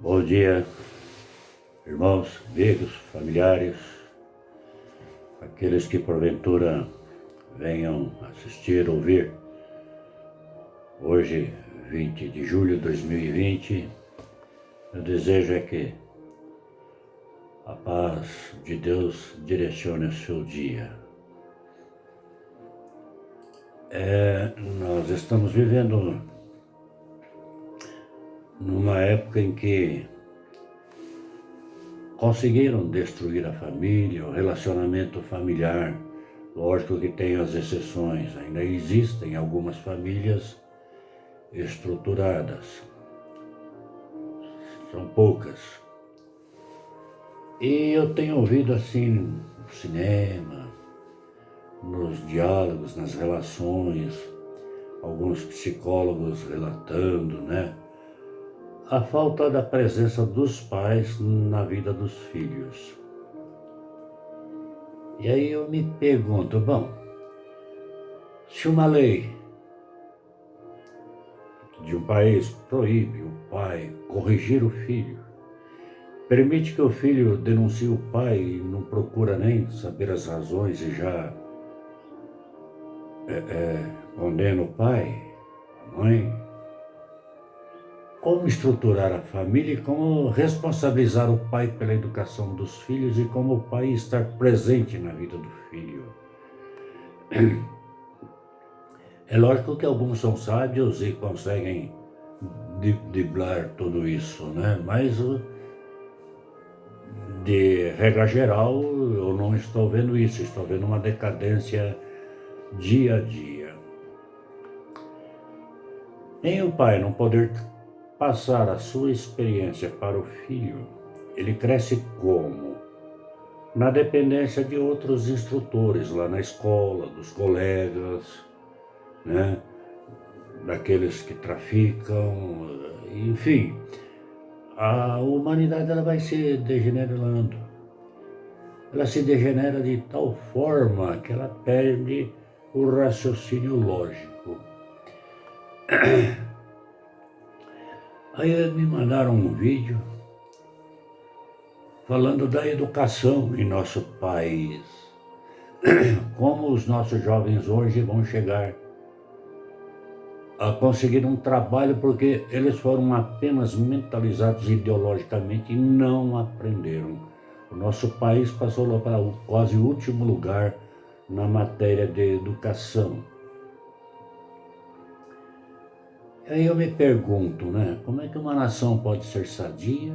Bom dia, irmãos, amigos, familiares, aqueles que porventura venham assistir, ouvir. Hoje, 20 de julho de 2020, meu desejo é que a paz de Deus direcione o seu dia. Nós estamos vivendo numa época em que conseguiram destruir a família, o relacionamento familiar. Lógico que tem as exceções, ainda existem algumas famílias estruturadas, são poucas. E eu tenho ouvido assim no cinema, nos diálogos, nas relações, alguns psicólogos relatando, a falta da presença dos pais na vida dos filhos. E aí eu me pergunto, se uma lei de um país proíbe o pai corrigir o filho, permite que o filho denuncie o pai e não procura nem saber as razões e já condena o pai, a mãe, como estruturar a família e como responsabilizar o pai pela educação dos filhos e como o pai estar presente na vida do filho. É lógico que alguns são sábios e conseguem driblar tudo isso, mas de regra geral eu não estou vendo isso, estou vendo uma decadência dia a dia. Em o pai não poder passar a sua experiência para o filho, ele cresce como? Na dependência de outros instrutores lá na escola, dos colegas, daqueles que traficam, enfim. A humanidade ela vai se degenerando. Ela se degenera de tal forma que ela perde o raciocínio lógico. Aí me mandaram um vídeo falando da educação em nosso país. Como os nossos jovens hoje vão chegar a conseguir um trabalho porque eles foram apenas mentalizados ideologicamente e não aprenderam. O nosso país passou lá para o quase último lugar na matéria de educação. Aí eu me pergunto, como é que uma nação pode ser sadia?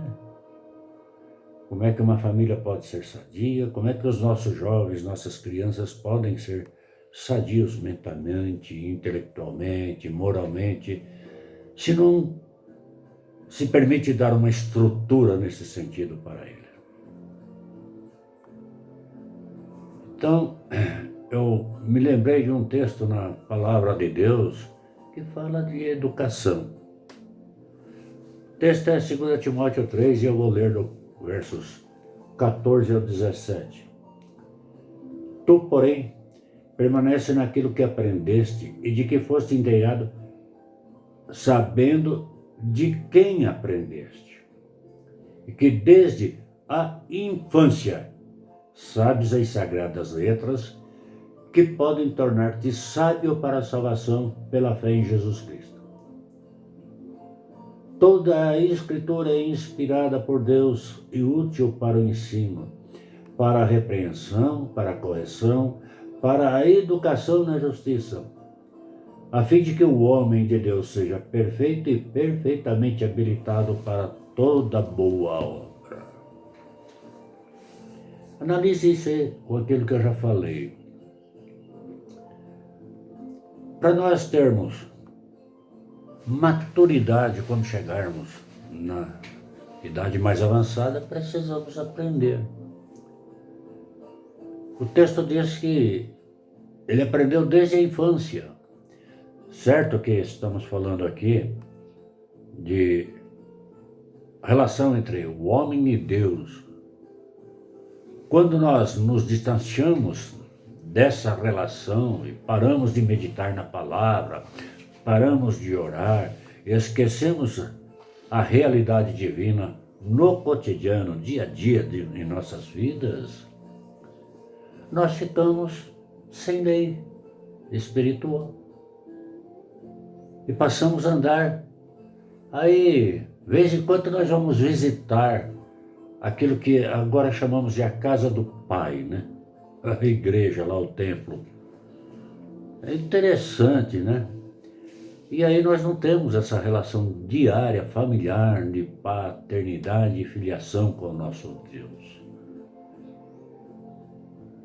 Como é que uma família pode ser sadia? Como é que os nossos jovens, nossas crianças podem ser sadios mentalmente, intelectualmente, moralmente, se não se permite dar uma estrutura nesse sentido para eles? Então, eu me lembrei de um texto na Palavra de Deus que fala de educação. O texto é 2 Timóteo 3 e eu vou ler do versos 14 ao 17. Tu, porém, permanece naquilo que aprendeste e de que foste inteirado, sabendo de quem aprendeste, e que desde a infância sabes as sagradas letras que podem tornar-te sábio para a salvação pela fé em Jesus Cristo. Toda a Escritura é inspirada por Deus e útil para o ensino, para a repreensão, para a correção, para a educação na justiça, a fim de que o homem de Deus seja perfeito e perfeitamente habilitado para toda boa obra. Analise isso com aquilo que eu já falei. Para nós termos maturidade quando chegarmos na idade mais avançada, precisamos aprender. O texto diz que ele aprendeu desde a infância. Certo que estamos falando aqui de relação entre o homem e Deus. Quando nós nos distanciamos dessa relação e paramos de meditar na palavra, paramos de orar, esquecemos a realidade divina no cotidiano, dia a dia em nossas vidas, nós ficamos sem lei espiritual e passamos a andar. Aí, vez em quando nós vamos visitar aquilo que agora chamamos de a casa do Pai, né? A igreja lá, o templo. É interessante, né? E aí nós não temos essa relação diária, familiar, de paternidade e filiação com o nosso Deus.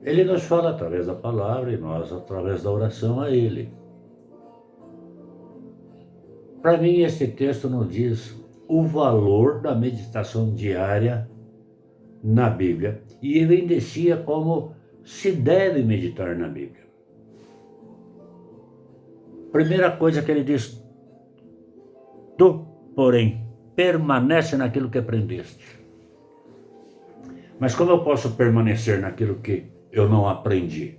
Ele nos fala através da palavra e nós através da oração a Ele. Para mim, esse texto nos diz o valor da meditação diária na Bíblia e evidencia como se deve meditar na Bíblia. Primeira coisa que ele diz: tu, porém, permanece naquilo que aprendeste. Mas como eu posso permanecer naquilo que eu não aprendi?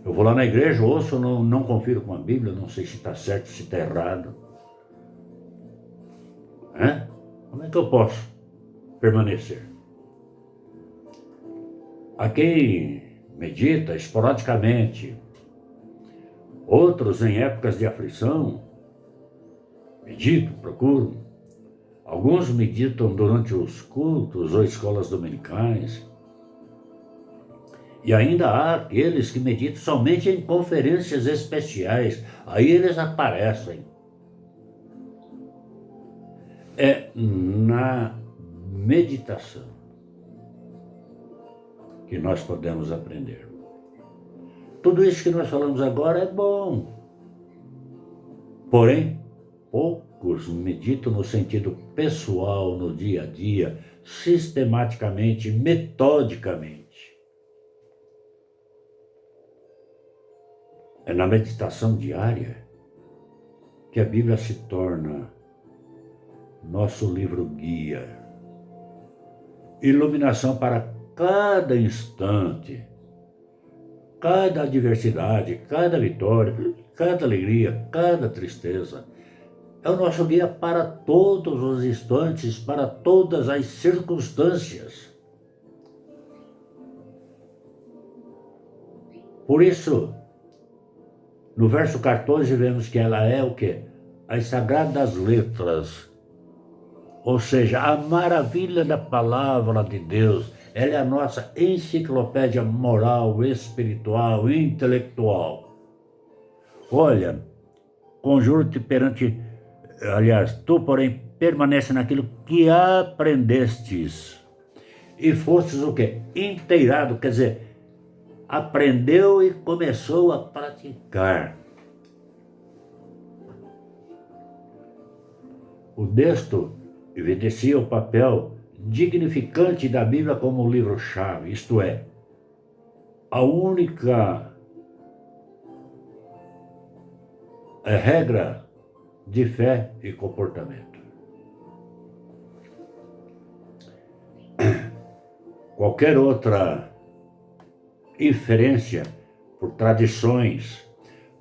Eu vou lá na igreja, ouço, não confiro com a Bíblia, não sei se está certo, se está errado. Como é que eu posso permanecer? Há quem medita esporadicamente, outros em épocas de aflição, meditam, procuram. Alguns meditam durante os cultos ou escolas dominicais. E ainda há aqueles que meditam somente em conferências especiais. Aí eles aparecem. É na meditação que nós podemos aprender. Tudo isso que nós falamos agora é bom. Porém, poucos meditam no sentido pessoal, no dia a dia, sistematicamente, metodicamente. É na meditação diária que a Bíblia se torna nosso livro guia. Iluminação para cada instante, cada adversidade, cada vitória, cada alegria, cada tristeza. É o nosso guia para todos os instantes, para todas as circunstâncias. Por isso, no verso 14 vemos que ela é o quê? As sagradas letras, ou seja, a maravilha da palavra de Deus. Ela é a nossa enciclopédia moral, espiritual, intelectual. Olha, conjuro-te tu, porém, permanece naquilo que aprendestes. E fostes o quê? Inteirado, quer dizer, aprendeu e começou a praticar. O texto evidencia o papel dignificante da Bíblia como livro-chave, isto é, a única regra de fé e comportamento. Qualquer outra inferência por tradições,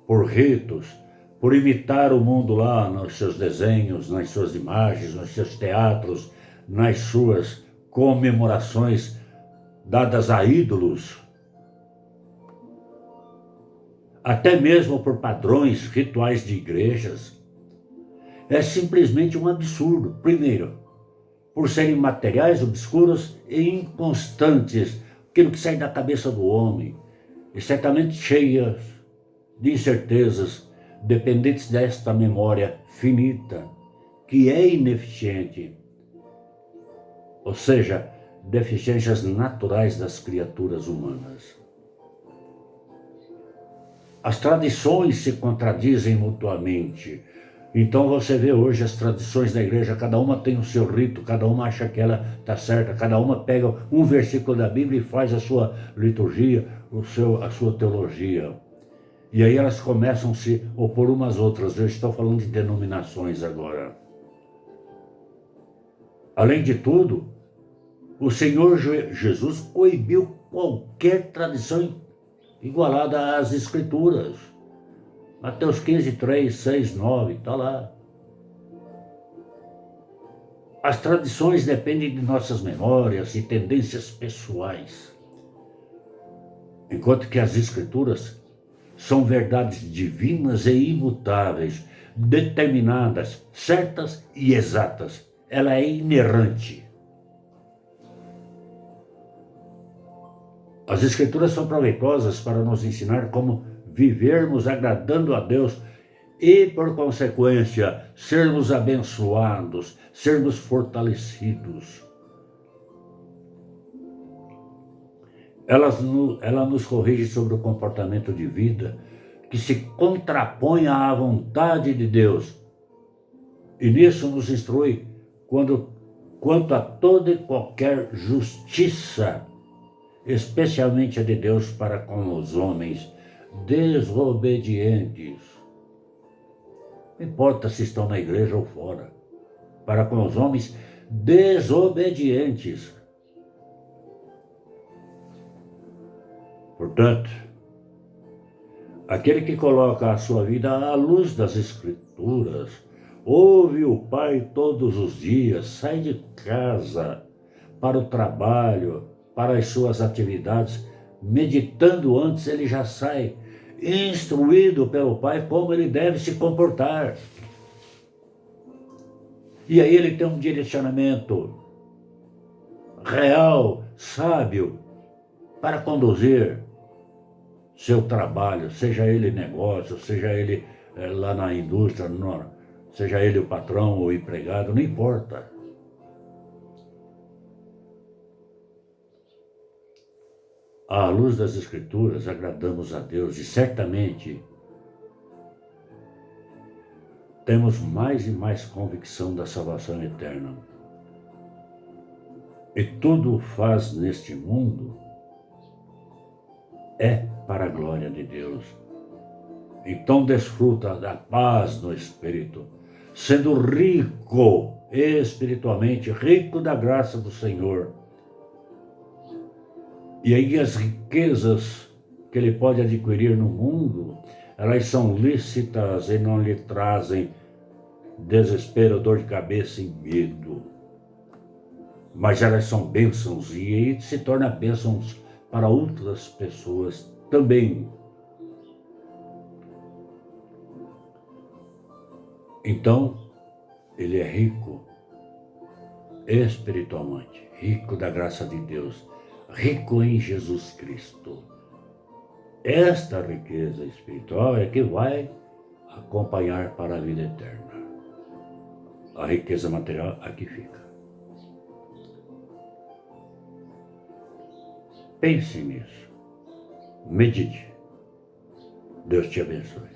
por ritos, por imitar o mundo lá nos seus desenhos, nas suas imagens, nos seus teatros, nas suas comemorações dadas a ídolos, até mesmo por padrões rituais de igrejas, é simplesmente um absurdo. Primeiro, por serem materiais, obscuros e inconstantes, aquilo que sai da cabeça do homem, e certamente cheias de incertezas, dependentes desta memória finita, que é ineficiente, ou seja, deficiências naturais das criaturas humanas. As tradições se contradizem mutuamente. Então você vê hoje as tradições da igreja, cada uma tem o seu rito, cada uma acha que ela está certa, cada uma pega um versículo da Bíblia e faz a sua liturgia, a sua teologia. E aí elas começam a se opor umas às outras. Eu estou falando de denominações agora. Além de tudo, o Senhor Jesus coibiu qualquer tradição igualada às Escrituras. Mateus 15, 3, 6, 9, está lá. As tradições dependem de nossas memórias e tendências pessoais, enquanto que as Escrituras são verdades divinas e imutáveis, determinadas, certas e exatas. Ela é inerrante. As Escrituras são proveitosas para nos ensinar como vivermos agradando a Deus e, por consequência, sermos abençoados, sermos fortalecidos. Ela nos corrige sobre o comportamento de vida que se contrapõe à vontade de Deus. E nisso nos instrui quanto a toda e qualquer justiça, especialmente a de Deus para com os homens desobedientes. Não importa se estão na igreja ou fora, para com os homens desobedientes. Portanto, aquele que coloca a sua vida à luz das Escrituras, ouve o Pai todos os dias, sai de casa para o trabalho, para as suas atividades, meditando antes, ele já sai instruído pelo Pai como ele deve se comportar. E aí ele tem um direcionamento real, sábio, para conduzir seu trabalho, seja ele negócio, seja ele lá na indústria, seja ele o patrão ou o empregado, não importa. À luz das Escrituras, agradamos a Deus e certamente temos mais e mais convicção da salvação eterna. E tudo faz neste mundo é para a glória de Deus. Então desfruta da paz no Espírito, sendo rico espiritualmente, rico da graça do Senhor. E aí as riquezas que ele pode adquirir no mundo, elas são lícitas e não lhe trazem desespero, dor de cabeça e medo. Mas elas são bênçãos e aí se tornam bênçãos para outras pessoas também. Então, ele é rico espiritualmente, rico da graça de Deus, rico em Jesus Cristo. Esta riqueza espiritual é que vai acompanhar para a vida eterna. A riqueza material aqui fica. Pense nisso. Medite. Deus te abençoe.